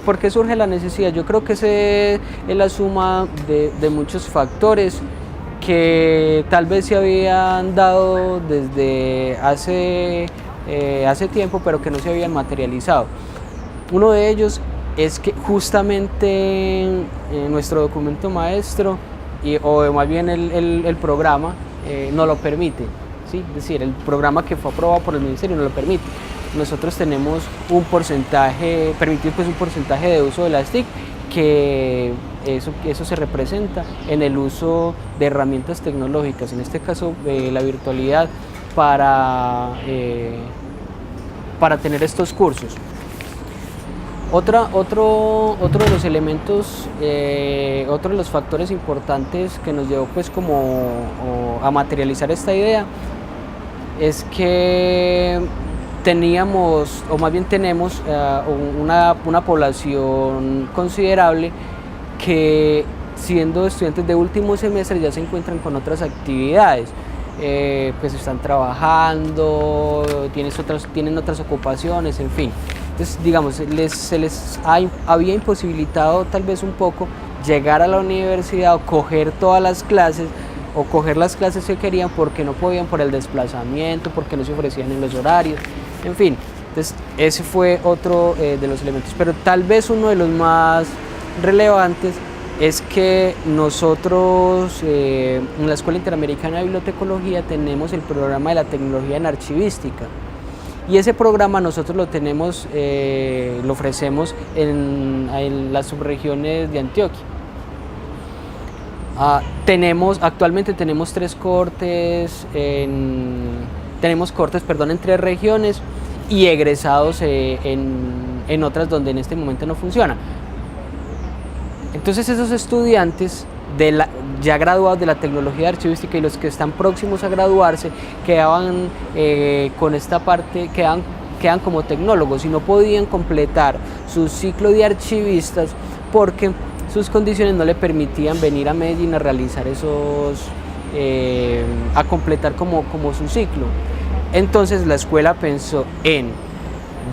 ¿Por qué surge la necesidad? Yo creo que es la suma de muchos factores que tal vez se habían dado desde hace tiempo, pero que no se habían materializado. Uno de ellos es que justamente nuestro documento maestro, o más bien el programa, no lo permite, ¿sí? Es decir, el programa que fue aprobado por el ministerio no lo permite. Nosotros tenemos un porcentaje, permitido pues un porcentaje de uso de las TIC, que eso se representa en el uso de herramientas tecnológicas, en este caso la virtualidad, para tener estos cursos. Otro de los elementos, otro de los factores importantes que nos llevó pues a materializar esta idea es que teníamos, o más bien tenemos, una población considerable que, siendo estudiantes de último semestre, ya se encuentran con otras actividades. Pues están trabajando, tienen otras ocupaciones, en fin. Entonces, digamos, se les había imposibilitado tal vez un poco llegar a la universidad o coger todas las clases, o coger las clases que querían, porque no podían por el desplazamiento, porque no se ofrecían en los horarios, en fin. Entonces ese fue otro de los elementos, pero tal vez uno de los más relevantes es que nosotros en la Escuela Interamericana de Bibliotecología tenemos el programa de la tecnología en archivística, y ese programa nosotros lo ofrecemos en las subregiones de Antioquia. Actualmente tenemos cortes en 3 regiones, y egresados en otras donde en este momento no funciona. Entonces esos estudiantes ya graduados de la tecnología archivística y los que están próximos a graduarse quedaban con esta parte, quedan como tecnólogos, y no podían completar su ciclo de archivistas porque sus condiciones no le permitían venir a Medellín a realizar a completar como su ciclo. Entonces la escuela pensó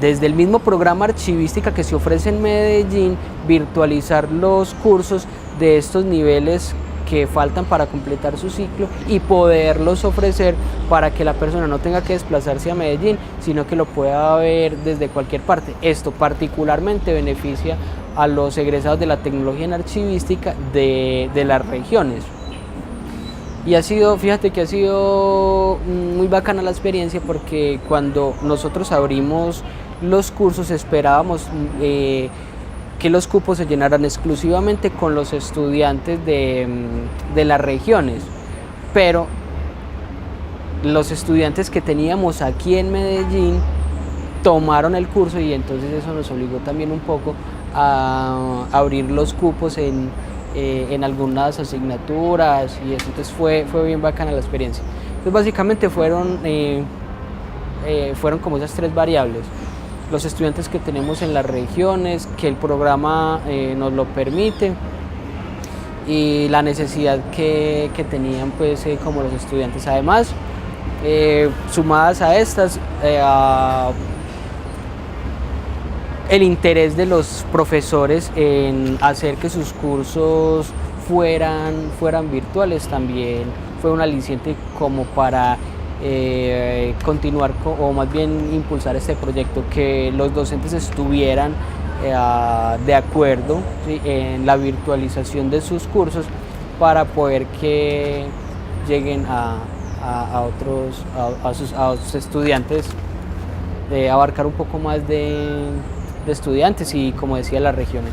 desde el mismo programa archivística que se ofrece en Medellín, virtualizar los cursos de estos niveles que faltan para completar su ciclo y poderlos ofrecer para que la persona no tenga que desplazarse a Medellín, sino que lo pueda ver desde cualquier parte. Esto particularmente beneficia a los egresados de la tecnología en archivística de las regiones. Y fíjate que ha sido muy bacana la experiencia, porque cuando nosotros abrimos los cursos esperábamos que los cupos se llenaran exclusivamente con los estudiantes de las regiones, pero los estudiantes que teníamos aquí en Medellín tomaron el curso, y entonces eso nos obligó también un poco a abrir los cupos en algunas asignaturas, y eso. Entonces fue bien bacana la experiencia. Entonces básicamente fueron como esas 3 variables: los estudiantes que tenemos en las regiones, que el programa nos lo permite, y la necesidad que tenían pues como los estudiantes. Además, sumadas a estas, el interés de los profesores en hacer que sus cursos fueran virtuales también fue un aliciente como para continuar o más bien impulsar este proyecto, que los docentes estuvieran de acuerdo, ¿sí?, en la virtualización de sus cursos, para poder que lleguen a sus estudiantes, abarcar un poco más de estudiantes y, como decía, las regiones.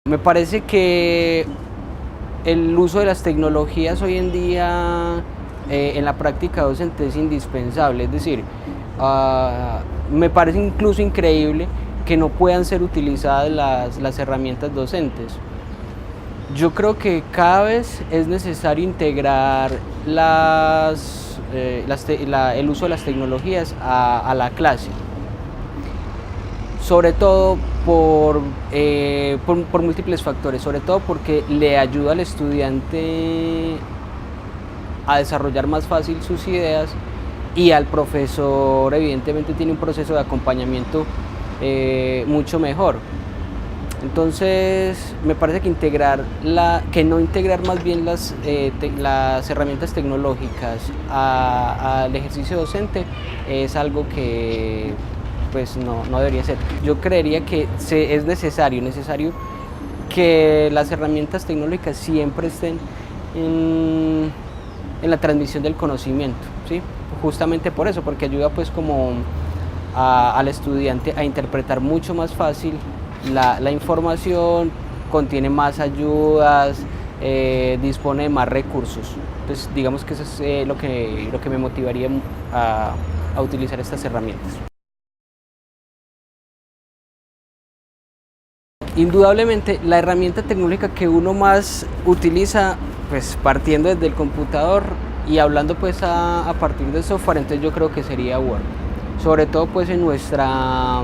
Me parece que el uso de las tecnologías hoy en día en la práctica docente es indispensable. Es decir, me parece incluso increíble que no puedan ser utilizadas las herramientas docentes. Yo creo que cada vez es necesario integrar el uso de las tecnologías a la clase, sobre todo por múltiples factores, sobre todo porque le ayuda al estudiante a desarrollar más fácil sus ideas, y al profesor evidentemente tiene un proceso de acompañamiento mucho mejor. Entonces me parece que no integrar más bien las herramientas tecnológicas al ejercicio docente es algo que pues no debería ser. Yo creería que es necesario que las herramientas tecnológicas siempre estén en la transmisión del conocimiento, ¿sí? Justamente por eso, porque ayuda pues como al estudiante a interpretar mucho más fácil la información, contiene más ayudas, dispone de más recursos. Entonces digamos que eso es lo que me motivaría a utilizar estas herramientas. Indudablemente la herramienta tecnológica que uno más utiliza, pues partiendo desde el computador y hablando pues a partir del software, entonces yo creo que sería Word, sobre todo pues en nuestra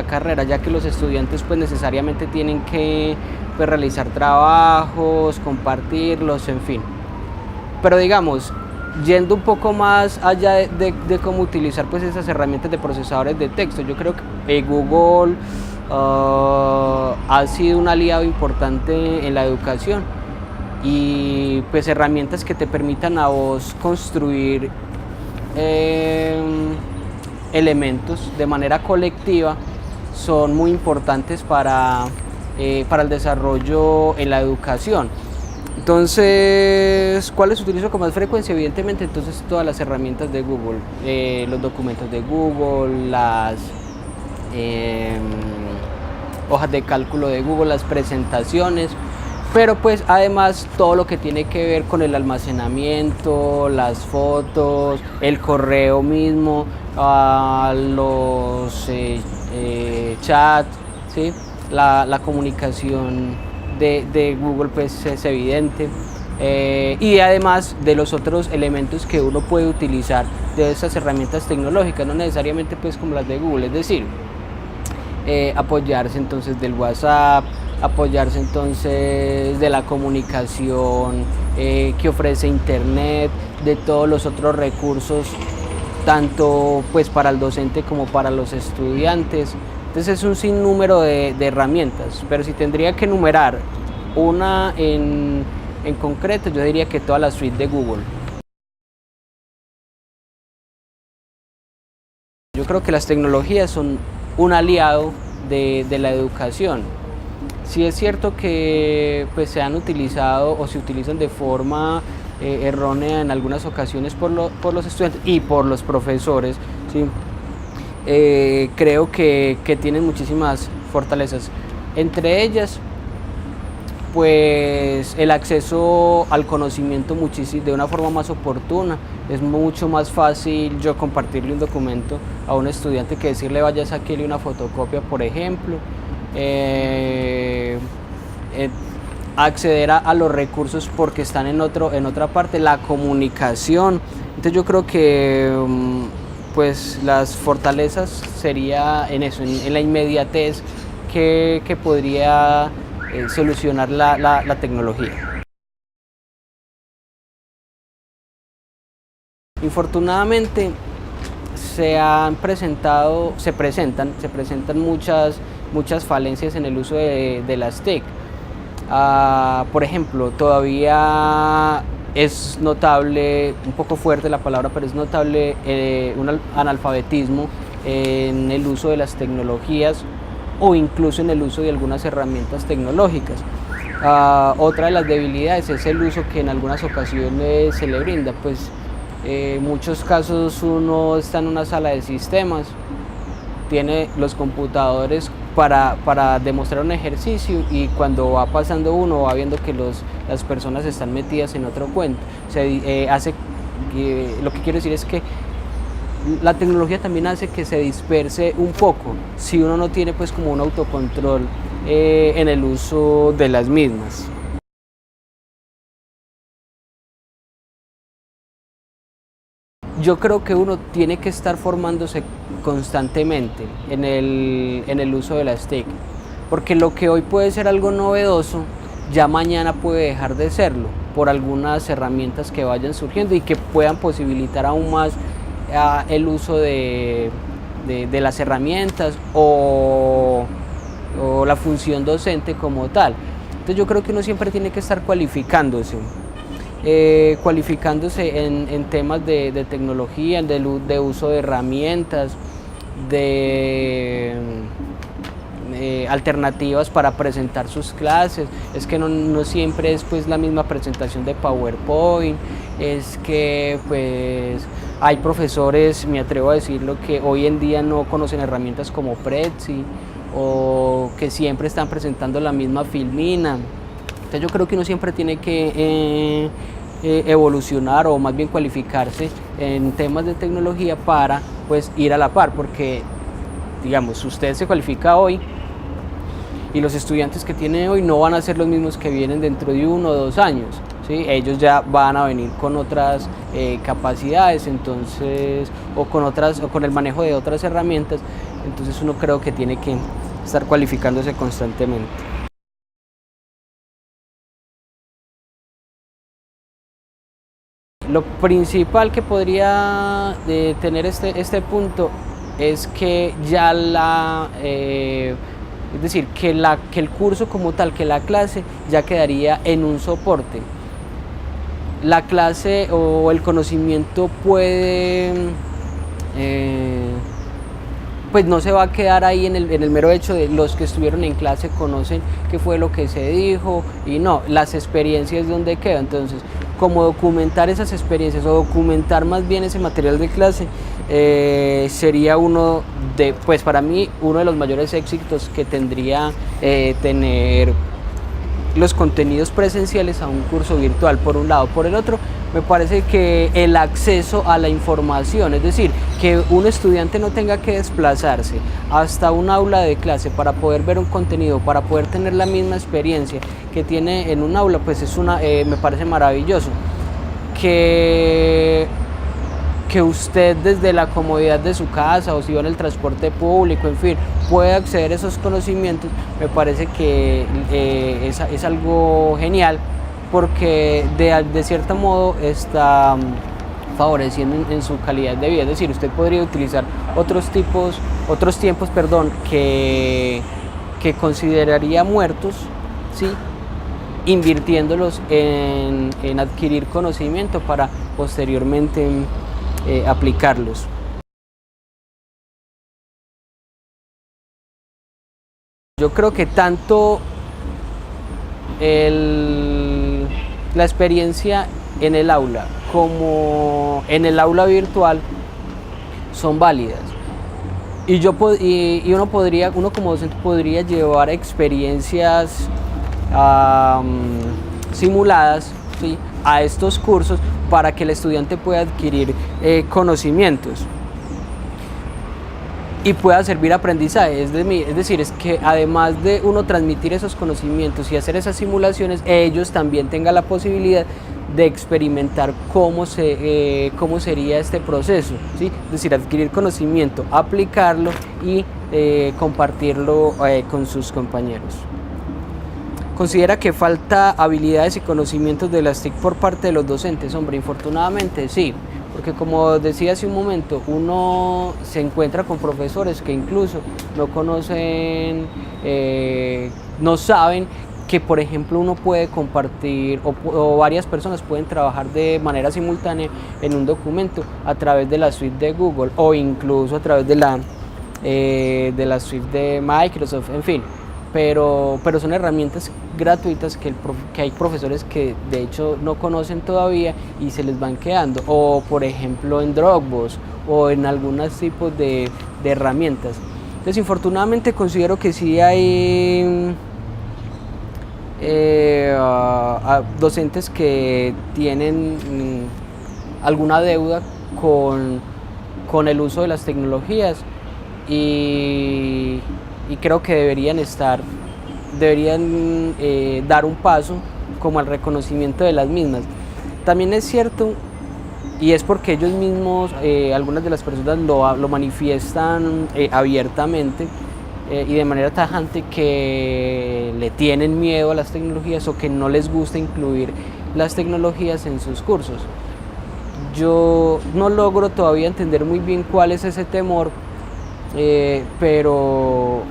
carrera, ya que los estudiantes pues necesariamente tienen que pues, realizar trabajos, compartirlos, en fin. Pero digamos, yendo un poco más allá de cómo utilizar pues esas herramientas de procesadores de texto, yo creo que Google ha sido un aliado importante en la educación, y pues herramientas que te permitan a vos construir elementos de manera colectiva son muy importantes para el desarrollo en la educación. Entonces, ¿cuáles utilizo con más frecuencia? Evidentemente, entonces todas las herramientas de Google, los documentos de Google, las hojas de cálculo de Google, las presentaciones, pero pues además todo lo que tiene que ver con el almacenamiento, las fotos, el correo mismo, los chats, ¿sí? La comunicación de Google pues es evidente, y además de los otros elementos que uno puede utilizar de esas herramientas tecnológicas, no necesariamente pues como las de Google, es decir, apoyarse entonces del WhatsApp, apoyarse entonces de la comunicación que ofrece Internet, de todos los otros recursos, tanto pues para el docente como para los estudiantes. Entonces es un sinnúmero de herramientas, pero si tendría que enumerar una en concreto, yo diría que toda la suite de Google. Yo creo que las tecnologías son un aliado de la educación. Sí es cierto que pues, se han utilizado o se utilizan de forma errónea en algunas ocasiones por los estudiantes y por los profesores, ¿sí? Creo que tienen muchísimas fortalezas, entre ellas pues el acceso al conocimiento de una forma más oportuna. Es mucho más fácil yo compartirle un documento a un estudiante que decirle vaya a sacarle una fotocopia, por ejemplo. Acceder a los recursos porque están en otra parte, la comunicación. Entonces yo creo que pues las fortalezas sería en eso, en la inmediatez que podría solucionar la tecnología. Infortunadamente se presentan muchas falencias en el uso de las TIC. Por ejemplo, todavía es notable, un poco fuerte la palabra, pero es notable un analfabetismo en el uso de las tecnologías o incluso en el uso de algunas herramientas tecnológicas. Otra de las debilidades es el uso que en algunas ocasiones se le brinda, pues en muchos casos uno está en una sala de sistemas, tiene los computadores para demostrar un ejercicio, y cuando va pasando uno va viendo que las personas están metidas en otro cuento. Lo que quiero decir es que la tecnología también hace que se disperse un poco si uno no tiene pues como un autocontrol en el uso de las mismas. Yo creo que uno tiene que estar formándose constantemente en el uso de las TIC, porque lo que hoy puede ser algo novedoso, ya mañana puede dejar de serlo por algunas herramientas que vayan surgiendo y que puedan posibilitar aún más el uso de las herramientas o la función docente como tal. Entonces yo creo que uno siempre tiene que estar cualificándose en temas de tecnología, de uso de herramientas, de alternativas para presentar sus clases. Es que no siempre es pues la misma presentación de PowerPoint, es que pues hay profesores, me atrevo a decirlo, que hoy en día no conocen herramientas como Prezi o que siempre están presentando la misma filmina. Entonces yo creo que uno siempre tiene que evolucionar o más bien cualificarse en temas de tecnología para pues ir a la par, porque digamos, usted se cualifica hoy y los estudiantes que tiene hoy no van a ser los mismos que vienen dentro de 1 o 2 años, ¿sí? Ellos ya van a venir con otras capacidades, entonces, o con el manejo de otras herramientas, entonces uno creo que tiene que estar cualificándose constantemente. Lo principal que podría tener este punto es que ya es decir, que el curso como tal, que la clase ya quedaría en un soporte. La clase o el conocimiento puede, pues no se va a quedar ahí en el mero hecho de los que estuvieron en clase conocen qué fue lo que se dijo, y no, las experiencias donde quedan. Entonces, como documentar esas experiencias o documentar más bien ese material de clase sería pues para mí, uno de los mayores éxitos que tendría tener los contenidos presenciales a un curso virtual, por un lado. Por el otro, me parece que el acceso a la información, es decir, que un estudiante no tenga que desplazarse hasta un aula de clase para poder ver un contenido, para poder tener la misma experiencia que tiene en un aula, pues me parece maravilloso. Que usted desde la comodidad de su casa o si va en el transporte público, en fin, puede acceder a esos conocimientos, me parece que es algo genial, porque de cierto modo está favoreciendo en su calidad de vida. Es decir, usted podría utilizar otros tiempos, que consideraría muertos, ¿sí?, invirtiéndolos en adquirir conocimiento para posteriormente aplicarlos. Yo creo que tanto la experiencia en el aula como en el aula virtual son válidas. Y uno como docente podría llevar experiencias simuladas, ¿sí?, a estos cursos para que el estudiante pueda adquirir conocimientos y pueda servir aprendizaje. Es decir, es que además de uno transmitir esos conocimientos y hacer esas simulaciones, ellos también tengan la posibilidad de experimentar cómo sería este proceso, ¿sí? Es decir, adquirir conocimiento, aplicarlo y compartirlo con sus compañeros. ¿Considera que falta habilidades y conocimientos de las TIC por parte de los docentes? Hombre, infortunadamente sí, porque como decía hace un momento, uno se encuentra con profesores que incluso no conocen, no saben que, por ejemplo, uno puede compartir o varias personas pueden trabajar de manera simultánea en un documento a través de la suite de Google o incluso a través de la suite de Microsoft, en fin. Pero son herramientas gratuitas que hay profesores que de hecho no conocen todavía y se les van quedando, o por ejemplo en Dropbox o en algunos tipos de herramientas. Entonces, infortunadamente considero que sí hay docentes que tienen alguna deuda con el uso de las tecnologías y creo que deberían dar un paso como al reconocimiento de las mismas. También es cierto, y es porque ellos mismos, algunas de las personas lo manifiestan abiertamente y de manera tajante, que le tienen miedo a las tecnologías o que no les gusta incluir las tecnologías en sus cursos. yo no logro todavía entender muy bien cuál es ese temor, pero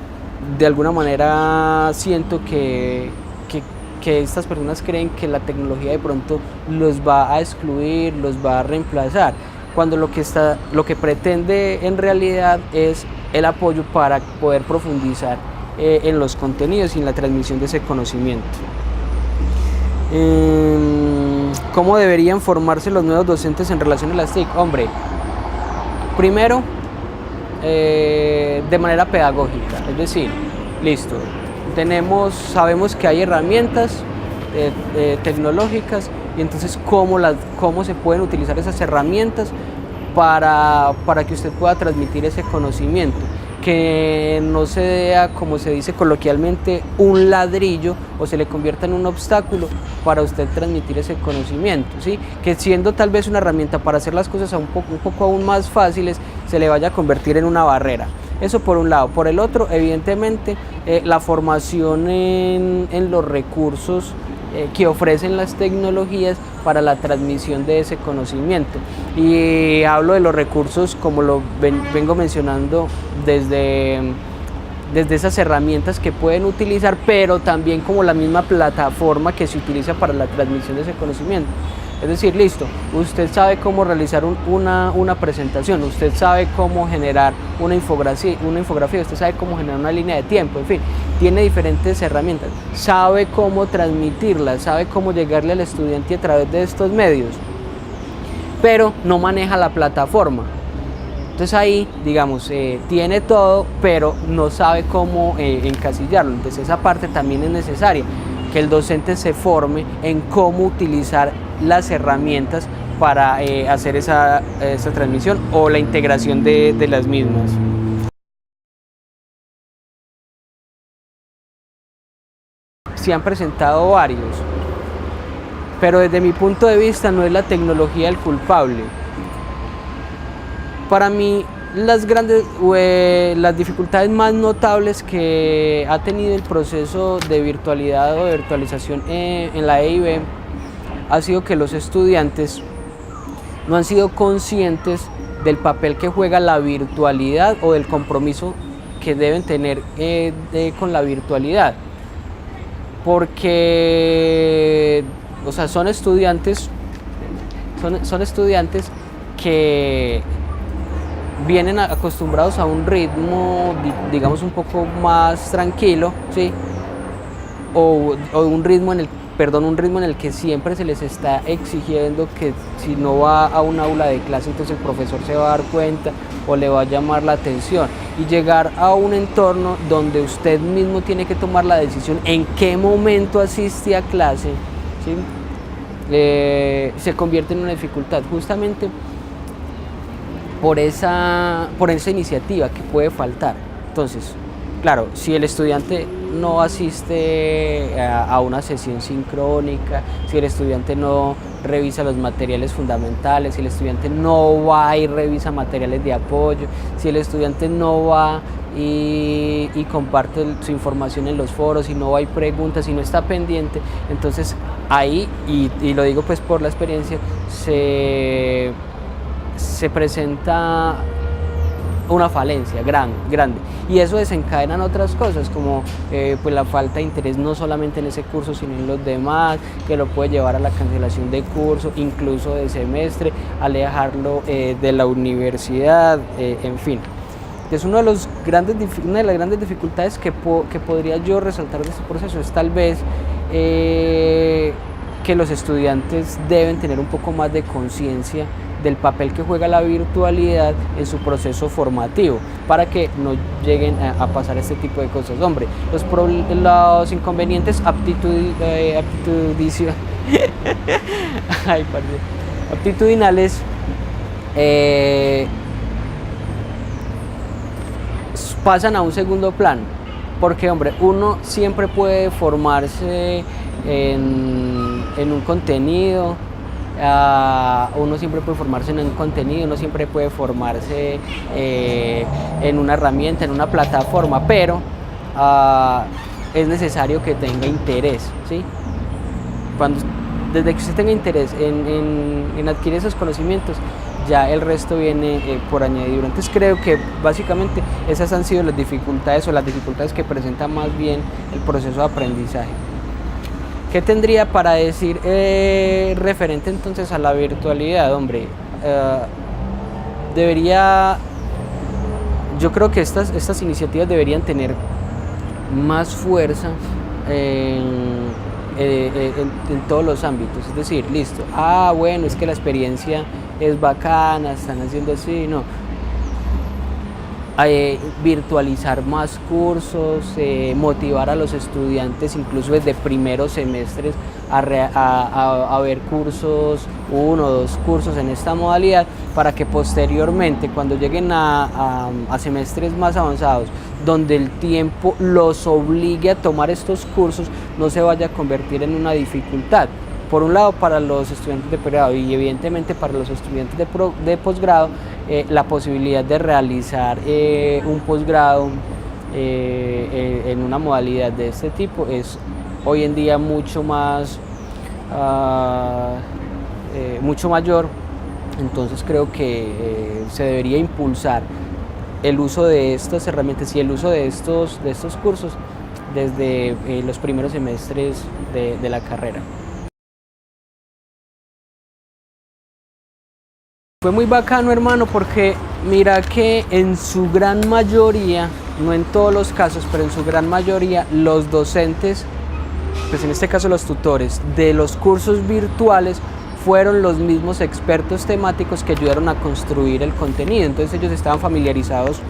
de alguna manera siento que estas personas creen que la tecnología de pronto los va a excluir, los va a reemplazar, cuando lo que pretende en realidad es el apoyo para poder profundizar en los contenidos y en la transmisión de ese conocimiento. ¿Cómo deberían formarse los nuevos docentes en relación a las TIC? Hombre, primero, de manera pedagógica, es decir, listo, sabemos que hay herramientas tecnológicas, y entonces cómo se pueden utilizar esas herramientas para que usted pueda transmitir ese conocimiento, que no sea, como se dice coloquialmente, un ladrillo o se le convierta en un obstáculo para usted transmitir ese conocimiento, ¿sí? Que siendo tal vez una herramienta para hacer las cosas un poco aún más fáciles, se le vaya a convertir en una barrera. Eso por un lado. Por el otro, evidentemente, la formación en los recursos que ofrecen las tecnologías para la transmisión de ese conocimiento. Y hablo de los recursos, como lo vengo mencionando, desde esas herramientas que pueden utilizar, pero también como la misma plataforma que se utiliza para la transmisión de ese conocimiento. Es decir, listo, usted sabe cómo realizar una presentación, usted sabe cómo generar una infografía, usted sabe cómo generar una línea de tiempo, en fin, tiene diferentes herramientas, sabe cómo transmitirlas, sabe cómo llegarle al estudiante a través de estos medios, pero no maneja la plataforma. Entonces ahí, digamos, tiene todo, pero no sabe cómo encasillarlo. Entonces esa parte también es necesaria, que el docente se forme en cómo utilizar las herramientas para hacer esa transmisión o la integración de las mismas. Se han presentado varios, pero desde mi punto de vista no es la tecnología el culpable. Para mí, las dificultades más notables que ha tenido el proceso de virtualidad o de virtualización en la EIB ha sido que los estudiantes no han sido conscientes del papel que juega la virtualidad o del compromiso que deben tener con la virtualidad. Porque, o sea, son estudiantes que vienen acostumbrados a un ritmo, digamos, un poco más tranquilo, ¿sí? O un ritmo en el que siempre se les está exigiendo que si no va a un aula de clase, entonces el profesor se va a dar cuenta o le va a llamar la atención, y llegar a un entorno donde usted mismo tiene que tomar la decisión en qué momento asiste a clase, ¿sí? Se convierte en una dificultad, justamente por esa iniciativa que puede faltar. Entonces, claro, si el estudiante no asiste a una sesión sincrónica, si el estudiante no revisa los materiales fundamentales, si el estudiante no va y revisa materiales de apoyo, si el estudiante no va y comparte su información en los foros, si no va y pregunta, si no está pendiente, entonces ahí, y lo digo pues por la experiencia, se presenta una falencia grande, y eso desencadena en otras cosas como pues la falta de interés no solamente en ese curso sino en los demás, que lo puede llevar a la cancelación de curso, incluso de semestre, alejarlo de la universidad, en fin. Entonces una de las grandes dificultades que podría yo resaltar de este proceso es tal vez que los estudiantes deben tener un poco más de conciencia del papel que juega la virtualidad en su proceso formativo, para que no lleguen a pasar este tipo de cosas. Hombre, los inconvenientes aptitudinales pasan a un segundo plano, porque, hombre, uno siempre puede formarse en un contenido, uno siempre puede formarse en un contenido, uno siempre puede formarse en una herramienta, en una plataforma, pero es necesario que tenga interés, ¿sí? desde que usted tenga interés en adquirir esos conocimientos, ya el resto viene por añadidura. Entonces creo que básicamente esas han sido las dificultades que presenta más bien el proceso de aprendizaje. ¿Qué tendría para decir referente entonces a la virtualidad? Hombre, yo creo que estas iniciativas deberían tener más fuerza en todos los ámbitos, es decir, listo, bueno, es que la experiencia es bacana, están haciendo así, no. Virtualizar más cursos, motivar a los estudiantes incluso desde primeros semestres a ver cursos, 1 o 2 cursos en esta modalidad, para que posteriormente cuando lleguen a semestres más avanzados, donde el tiempo los obligue a tomar estos cursos, no se vaya a convertir en una dificultad. Por un lado para los estudiantes de pregrado y evidentemente para los estudiantes de posgrado, la posibilidad de realizar un posgrado en una modalidad de este tipo es hoy en día mucho mayor. Entonces creo que se debería impulsar el uso de estas herramientas y el uso de estos cursos desde los primeros semestres de la carrera. Fue muy bacano, hermano, porque mira que en su gran mayoría, no en todos los casos, pero en su gran mayoría, los docentes, pues en este caso los tutores de los cursos virtuales, fueron los mismos expertos temáticos que ayudaron a construir el contenido. Entonces ellos estaban familiarizados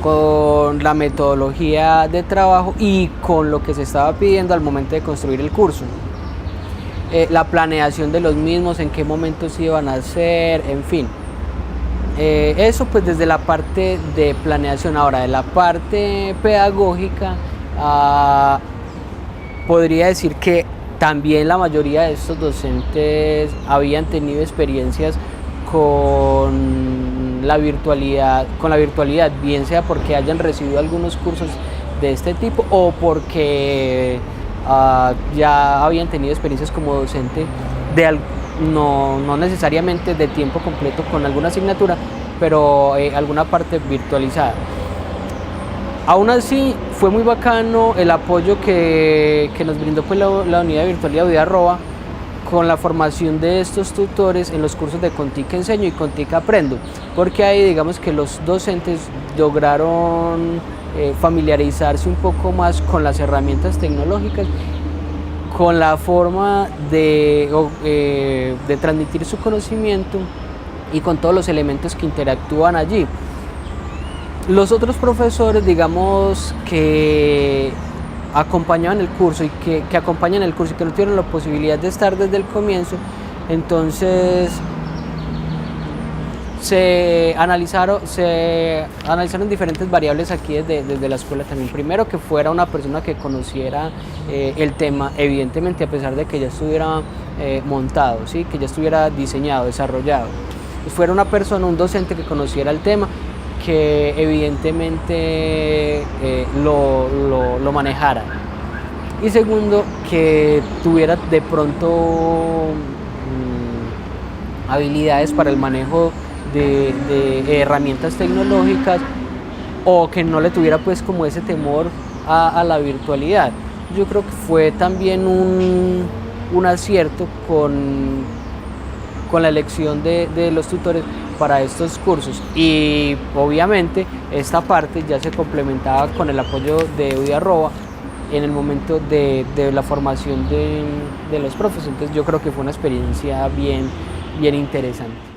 con la metodología de trabajo y con lo que se estaba pidiendo al momento de construir el curso. La planeación de los mismos, en qué momentos iban a hacer, en fin. Eso pues desde la parte de planeación. Ahora, de la parte pedagógica, podría decir que también la mayoría de estos docentes habían tenido experiencias con la virtualidad, bien sea porque hayan recibido algunos cursos de este tipo o porque ya habían tenido experiencias como docente no necesariamente de tiempo completo con alguna asignatura, pero alguna parte virtualizada. Aún así, fue muy bacano el apoyo que nos brindó pues, la unidad de virtualidad UDA con la formación de estos tutores en los cursos de Contica Enseño y Contica Aprendo, porque ahí digamos que los docentes lograron familiarizarse un poco más con las herramientas tecnológicas, con la forma de transmitir su conocimiento y con todos los elementos que interactúan allí. Los otros profesores, digamos, que acompañaban el curso y que acompañan el curso y que no tuvieron la posibilidad de estar desde el comienzo, entonces se analizaron diferentes variables aquí desde la escuela también. Primero, que fuera una persona que conociera el tema, evidentemente a pesar de que ya estuviera montado, ¿sí? Que ya estuviera diseñado, desarrollado. Fuera una persona, un docente que conociera el tema, que evidentemente lo manejara. Y segundo, que tuviera de pronto habilidades para el manejo de herramientas tecnológicas, o que no le tuviera pues como ese temor a la virtualidad. Yo creo que fue también un acierto con la elección de los tutores para estos cursos, y obviamente esta parte ya se complementaba con el apoyo de UDA en el momento de la formación de los profes. Entonces yo creo que fue una experiencia bien interesante.